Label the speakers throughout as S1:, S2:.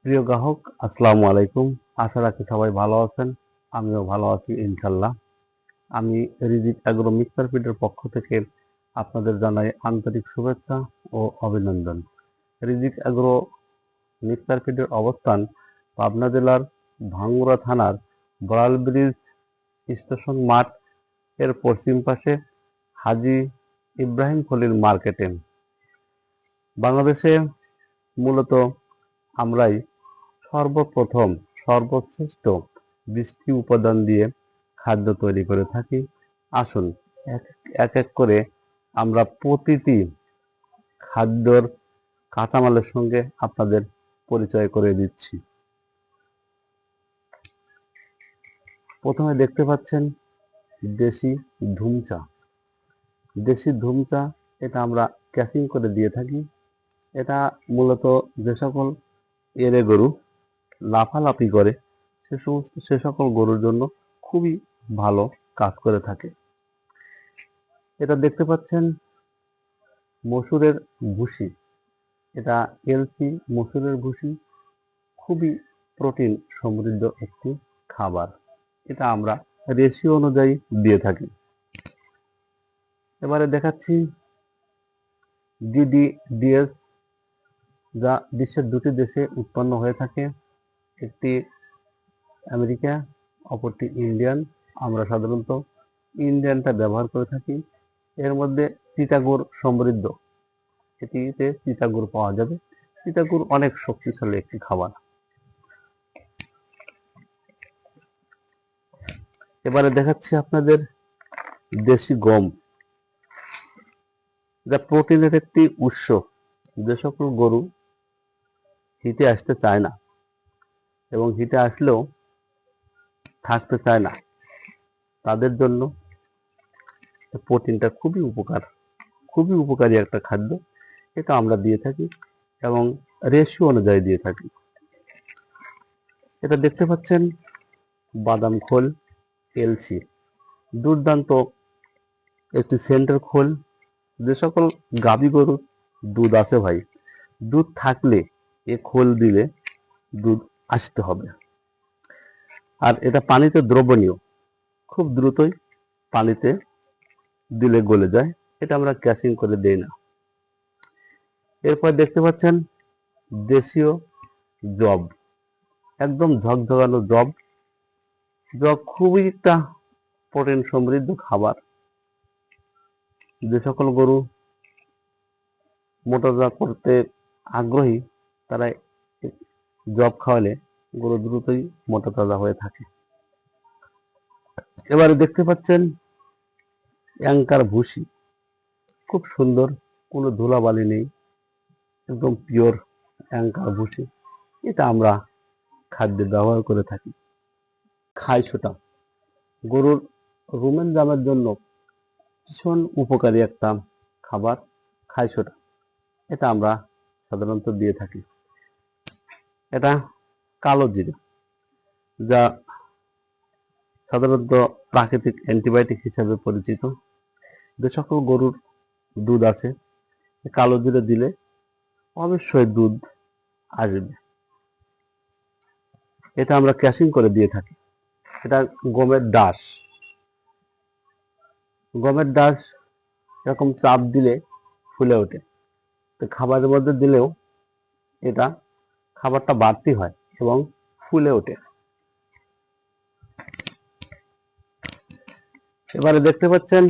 S1: প্রিয় গ্রাহক, আসসালামু আলাইকুম। আশা রাখি সবাই ভালো আছেন। আমিও ভালো আছি ইনশাল্লাহ। আমি রিজিক অ্যাগ্রো মিক্সার ফিডের পক্ষ থেকে আপনাদের জানাই আন্তরিক শুভেচ্ছা ও অভিনন্দন। রিজিক অ্যাগ্রো মিক্সার ফিডের অবস্থান পাবনা জেলার ভাঙ্গুড়া থানার বড়াল ব্রিজ স্টেশন মাঠ এর পশ্চিম পাশে হাজী ইব্রাহিম খলিল মার্কেটে। বাংলাদেশে মূলত আমরাই সর্বপ্রথম সর্বশ্রেষ্ঠ ২০টি উপাদান দিয়ে খাদ্য তৈরি করে থাকি। আসুন এক এক করে আমরা প্রতিটি খাদ্যর কাঁচামালের সঙ্গে আপনাদের পরিচয় করে দিচ্ছি। প্রথমে দেখতে পাচ্ছেন দেশি ধুম চা। দেশি ধুম চা এটা আমরা ক্যাশিং করে দিয়ে থাকি। এটা মূলত যে সকল এঁড়ে গরু লাফালাফি করে সে সকল গরুর জন্য খুবই ভালো কাজ করে থাকে। এটা দেখতে পাচ্ছেন মসুরের ভুসি। এটা এলসি মসুরের ভুসি, খুবই প্রোটিন সমৃদ্ধ একটি খাবার। এটা আমরা রেশিও অনুযায়ী দিয়ে থাকি। এবারে দেখাচ্ছি ডিডিডিএস, যা বিশ্বের দুটি দেশে উৎপন্ন হয়ে থাকে, একটি আমেরিকা, অপরটি ইন্ডিয়ান। আমরা সাধারণত ইন্ডিয়ানটা ব্যবহার করে থাকি। এর মধ্যে চিটাগুড় সমৃদ্ধ, এটিতে চিটাগুড় পাওয়া যাবে। চিটাগুড় অনেক শক্তিশালী একটি খাবার। এবারে দেখাচ্ছি আপনাদের দেশি গম, যা প্রোটিনের একটি উৎস। যে সকল গরু হিটে আসতে চায় না এবং হিটে আসলেও থাকতে চায় না, তাদের জন্য প্রোটিনটা খুবই উপকারী একটা খাদ্য। এটা আমরা দিয়ে থাকি এবং রেশিও অনুযায়ী দিয়ে থাকি। এটা দেখতে পাচ্ছেন বাদাম খোল এলসি, দুর্দান্ত একটি সেন্টার খোল। যে সকল গাভী গরুর দুধ আছে ভাই, দুধ থাকলে এ খোল দিলে দুধ আসতে হবে। আর এটা পানিতে দ্রবণীয়, খুব দ্রুতই পানিতে দিলে গলে যায়। এটা আমরা ক্যাশিং করে দেই না। এরপর দেখতে পাচ্ছেন দেশীয় জব, একদম ঝকঝকানো জব। জব খুবই একটা প্রোটিন সমৃদ্ধ খাবার। যে সকল গরু মোটাতাজা করতে আগ্রহী, তারা জব খাওয়ালে গরু দ্রুতই মোটাতাজা হয়ে থাকে। এবারে দেখতে পাচ্ছেন অ্যাঙ্কার ভুসি, খুব সুন্দর, কোনো ধুলাবালি নেই, একদম পিওর অ্যাঙ্কার ভুসি। এটা আমরা খাদ্যে ব্যবহার করে থাকি। খাইছোটা, গরুর রুমেন জামের জন্য ভীষণ উপকারী একটা খাবার। খাইছোটা, এটা আমরা সাধারণত দিয়ে থাকি। এটা কালো জিরা, যা সাধারণত প্রাকৃতিক অ্যান্টিবায়োটিক হিসাবে পরিচিত। যে সকল গরুর দুধ আছে, কালো জিরা দিলে অবশ্যই দুধ আসবে। এটা আমরা ক্যাশিং করে দিয়ে থাকি। এটা গমের ডাস। গমের ডাস এরকম চাপ দিলে ফুলে ওঠে, তো খাবারের মধ্যে দিলেও এটা খাবারটা বাড়তি হয় এবং ফুলে ওঠে। এবারে দেখতে পাচ্ছেন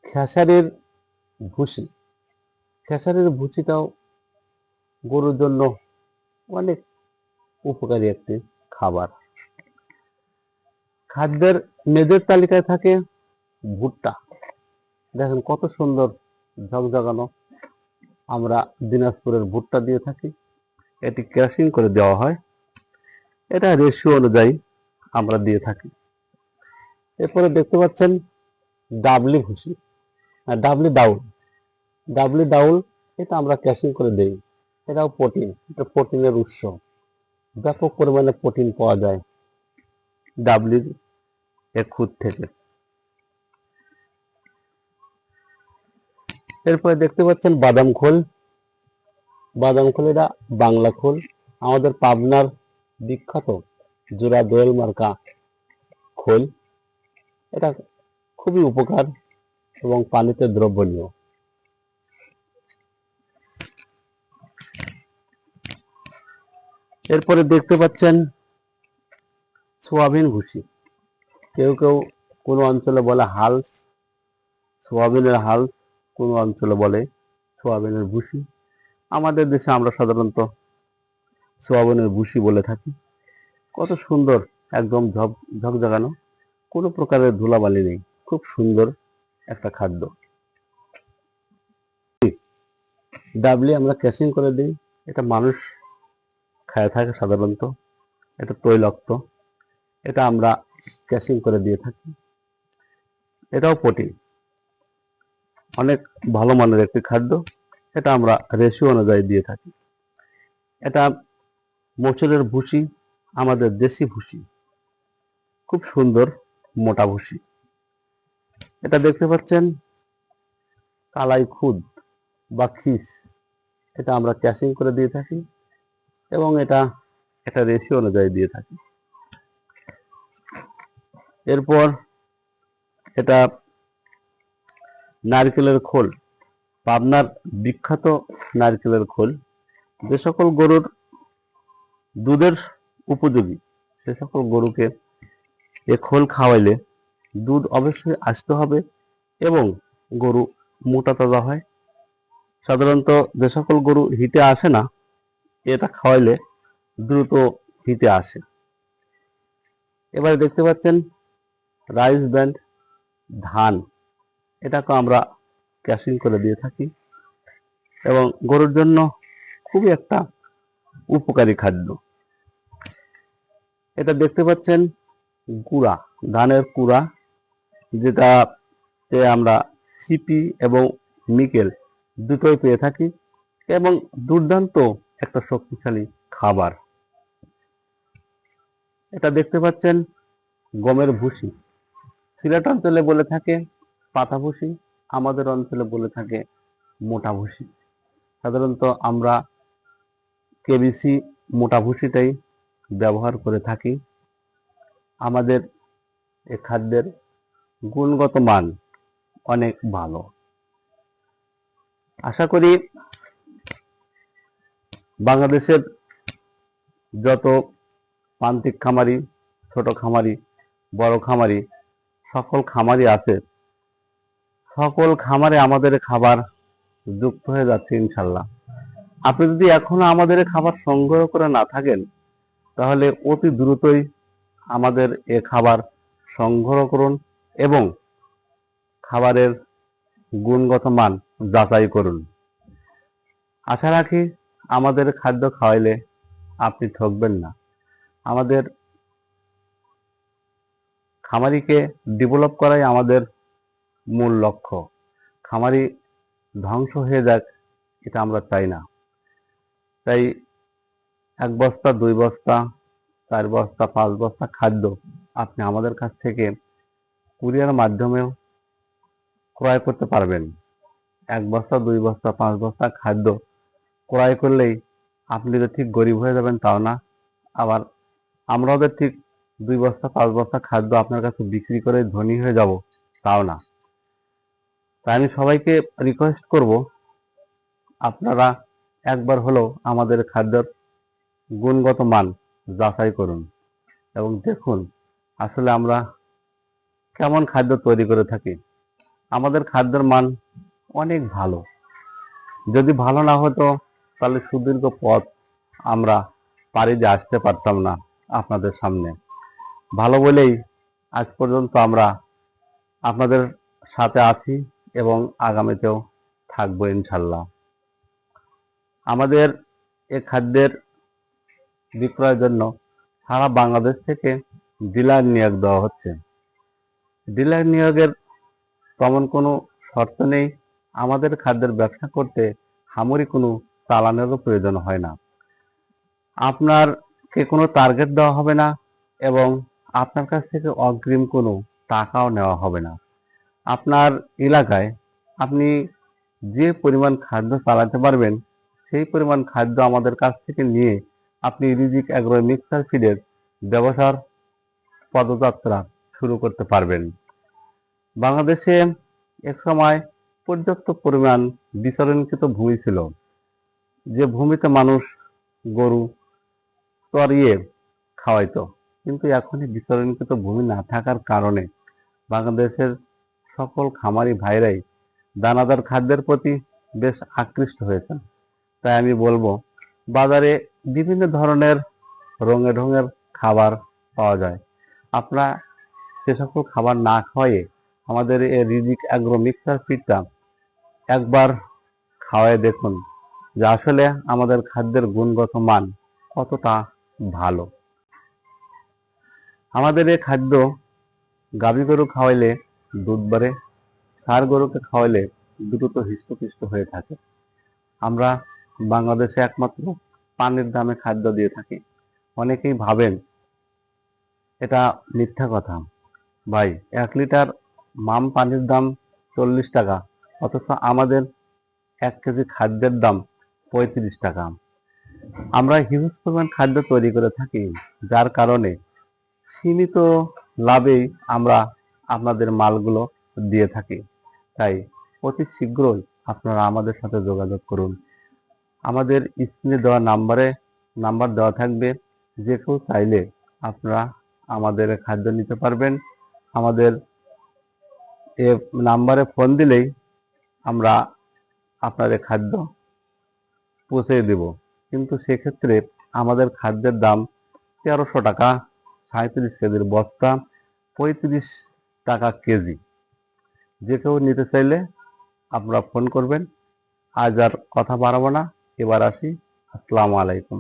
S1: খেসারির ভুসি। খেসারির ভুসিটাও গরুর জন্য অনেক উপকারী একটি খাবার। খাদ্যের মেজর তালিকায় থাকে ভুট্টা। দেখেন কত সুন্দর ঝকঝকানো। আমরা দিনাজপুরের ভুট্টা দিয়ে থাকি। এটি ক্রাশিং করে দেওয়া হয়। এটা রেশিও অনুযায়ী আমরা দিয়ে থাকি। এরপরে দেখতে পাচ্ছেন ডাবলি ভুসি, ডাবলি ডাউল। ডাবলি ডাউল এটা আমরা ক্যাশিং করে দেই। এটাও প্রোটিন, এটা প্রোটিনের উৎস। ব্যাপক পরিমাণে প্রোটিন পাওয়া যায় ডাবলির এক খুদ থেকে। এরপরে দেখতে পাচ্ছেন বাদাম খোল। বাদাম খোল এটা বাংলা খোল। আমাদের পাবনার বিখ্যাত জোড়া দোয়েল মার্কা খোল। এটা খুবই উপকার এবং পানিতে দ্রবণীয়। এরপরে দেখতে পাচ্ছেন সোয়াবিন ভুসি। কেউ কেউ কোনো অঞ্চলে বলে হালস, সোয়াবিনের হালস, কোনো অঞ্চলে বলে সোয়াবিনের ভুসি। আমাদের দেশে আমরা সাধারণত সোয়াবিনের ভুসি বলে থাকি। কত সুন্দর, একদম ঝকঝকানো, কোনো প্রকারের ধুলাবালি নেই, খুব সুন্দর একটা খাদ্য। ডাবলি আমরা ক্যাশিং করে দিই। এটা মানুষ খায় থাকে সাধারণত, এটা তৈলাক্ত, এটা আমরা ক্যাশিং করে দিয়ে থাকি। এটাও প্রোটিন, অনেক ভালো মানের একটি খাদ্য। এটা আমরা রেশিও অনুযায়ী দিয়ে থাকি। এটা মসুরের ভুসি, আমাদের দেশি ভুসি, খুব সুন্দর মোটা ভুসি। এটা দেখতে পাচ্ছেন কালাই খুদ বা খিস, এটা আমরা ক্যাশিং করে দিয়ে থাকি এবং এটা একটা রেশিও অনুযায়ী দিয়ে থাকি। এরপর এটা নারকেলের খোল, পাবনার বিখ্যাত নারকেলের খোল। যে সকল গরুর দুধের উপযোগী সে সকল গরুকে এ খোল খাওয়াইলে দুধ অবশ্যই আসতে হবে এবং গরু মোটা তাজা হয়। সাধারণত যে সকল গরু হিটে আসে না, এটা খাওয়াইলে দ্রুত হিটে আসে। এবারে দেখতে পাচ্ছেন রাইস ব্র্যান্ড ধান, এটাকে আমরা ক্যাশিং করে দিয়ে থাকি এবং গরুর জন্য খুবই একটা উপকারী খাদ্য। এটা দেখতে পাচ্ছেন গুঁড়া, ধানের কুড়া, যেটাতে আমরা সিপি এবং নিকেল দুটোই পেয়ে থাকি এবং দুর্দান্ত একটা শক্তিশালী খাবার। এটা দেখতে পাচ্ছেন গমের ভুসি। সিলেট অঞ্চলে বলে থাকে পাতা ভুসি, আমাদের অঞ্চলে বলে থাকে মোটা ভুসি। সাধারণত আমরা কেবিসি মোটা ভুসিটাই ব্যবহার করে থাকি। আমাদের এই খাদ্যের গুণগত মান অনেক ভালো। আশা করি বাংলাদেশের যত প্রান্তিক খামারি, ছোট খামারি, বড় খামারি, সকল খামারি আছে, সকল খামারে আমাদের খাবার যুক্ত হয়ে যাচ্ছে ইনশাল্লাহ। আপনি যদি এখনো আমাদের খাবার সংগ্রহ করে না থাকেন, তাহলে অতি দ্রুতই আমাদের এ খাবার সংগ্রহ করুন এবং খাবারের গুণগত মান যাচাই করুন। আশা রাখি আমাদের খাদ্য খাওয়াইলে আপনি ঠকবেন না। আমাদের খামারিকে ডেভেলপ করাই আমাদের মূল লক্ষ্য। খামারি ধ্বংস হয়ে যাক, এটা আমরা চাই না। তাই 1 বস্তা, 2 বস্তা, 4 বস্তা, 5 বস্তা খাদ্য আপনি আমাদের কাছ থেকে কুরিয়ার মাধ্যমেও ক্রয় করতে পারবেন। 1 বস্তা, 2 বস্তা, 5 বস্তা খাদ্য ক্রয় করলেই আপনি যে ঠিক গরিব হয়ে যাবেন তাও না, আবার আমরাও যে ঠিক 2 বস্তা, 5 বস্তা খাদ্য আপনার কাছে বিক্রি করে ধনী হয়ে যাব তাও না। তাই আমি সবাইকে রিকোয়েস্ট করব, আপনারা একবার হলেও আমাদের খাদ্যের গুণগত মান যাচাই করুন এবং দেখুন আসলে আমরা কেমন খাদ্য তৈরি করে থাকি। আমাদের খাদ্যের মান অনেক ভালো। যদি ভালো না হতো তাহলে সুদীর্ঘ পথ আমরা পাড়ি দিয়ে আসতে পারতাম না আপনাদের সামনে। ভালো বলেই আজ পর্যন্ত আমরা আপনাদের সাথে আছি এবং আগামীতেও থাকবো ইনশাল্লাহ। আমাদের এই খাদ্যের বিক্রয়ের জন্য সারা বাংলাদেশ থেকে ডিলার নিয়োগ দেওয়া হচ্ছে। ডিলার নিয়োগের তেমন কোনো শর্ত নেই। আমাদের খাদ্যের ব্যবসা করতে সামরিক কোনো চালানেরও প্রয়োজন হয় না। আপনারকে কোনো টার্গেট দেওয়া হবে না এবং আপনার কাছ থেকে অগ্রিম কোনো টাকাও নেওয়া হবে না। আপনার এলাকায় আপনি যে পরিমাণ খাদ্য চালাতে পারবেন সেই পরিমাণ খাদ্য আমাদের কাছ থেকে নিয়ে আপনি রিজিক অ্যাগ্রো মিক্সার ফিডের ব্যবসার পদযাত্রা শুরু করতে পারবেন। বাংলাদেশে একসময় পর্যাপ্ত পরিমাণ বিচরণকৃত ভূমি ছিল, যে ভূমিতে মানুষ গরু চড়িয়ে খাওয়াইতো, কিন্তু এখন এই বিচরণকৃত ভূমি না থাকার কারণে বাংলাদেশের সকল খামারি ভাইরাই দানাদার খাদ্যের প্রতি বেশ আকৃষ্ট হয়েছেন। তাই আমি বলবো, বাজারে বিভিন্ন ধরনের রঙে ঢঙের খাবার পাওয়া যায়। আপনারা সে সকল খাবার না খাওয়ায়ে আমাদের এই রিজিক অ্যাগ্রো মিক্সার ফিডটা একবার খাওয়ায় দেখুন যে আসলে আমাদের খাদ্যের গুণগত মান কতটা ভালো। আমাদের এই খাদ্য গাভী গরু খাওয়াইলে দুধ বাড়ে, ষাঁড় গরুকে খাওয়াইলে দ্রুত হৃষ্টপুষ্ট হয়ে থাকে। আমরা বাংলাদেশে একমাত্র পানির দামে খাদ্য দিয়ে থাকি। অনেকেই ভাবেন এটা মিথ্যা কথা। ভাই, 1 লিটার মাম পানির দাম 40 টাকা, অথচ আমাদের 1 কেজি খাদ্যের দাম 35 টাকা। আমরা হিউজ পরিমাণ খাদ্য তৈরি করে থাকি, যার কারণে সীমিত লাভেই আমরা আপনাদের মালগুলো দিয়ে থাকি। তাই অতি শীঘ্রই আপনারা আমাদের সাথে যোগাযোগ করুন। আমাদের স্ক্রিনে দেওয়া নাম্বার দেওয়া থাকবে, যে কেউ চাইলে আপনারা আমাদের খাদ্য নিতে পারবেন। আমাদের এ নাম্বারে ফোন দিলেই আমরা আপনাদের খাদ্য পৌঁছে দেব, কিন্তু সেক্ষেত্রে আমাদের খাদ্যের দাম 1300 টাকা, 37 কেজির বস্তা 35 টাকা কেজি। যে কেউ নিতে চাইলে আপনারা ফোন করবেন। আজ আর কথা বাড়াবো না, এবার আসি। আসসালামু আলাইকুম।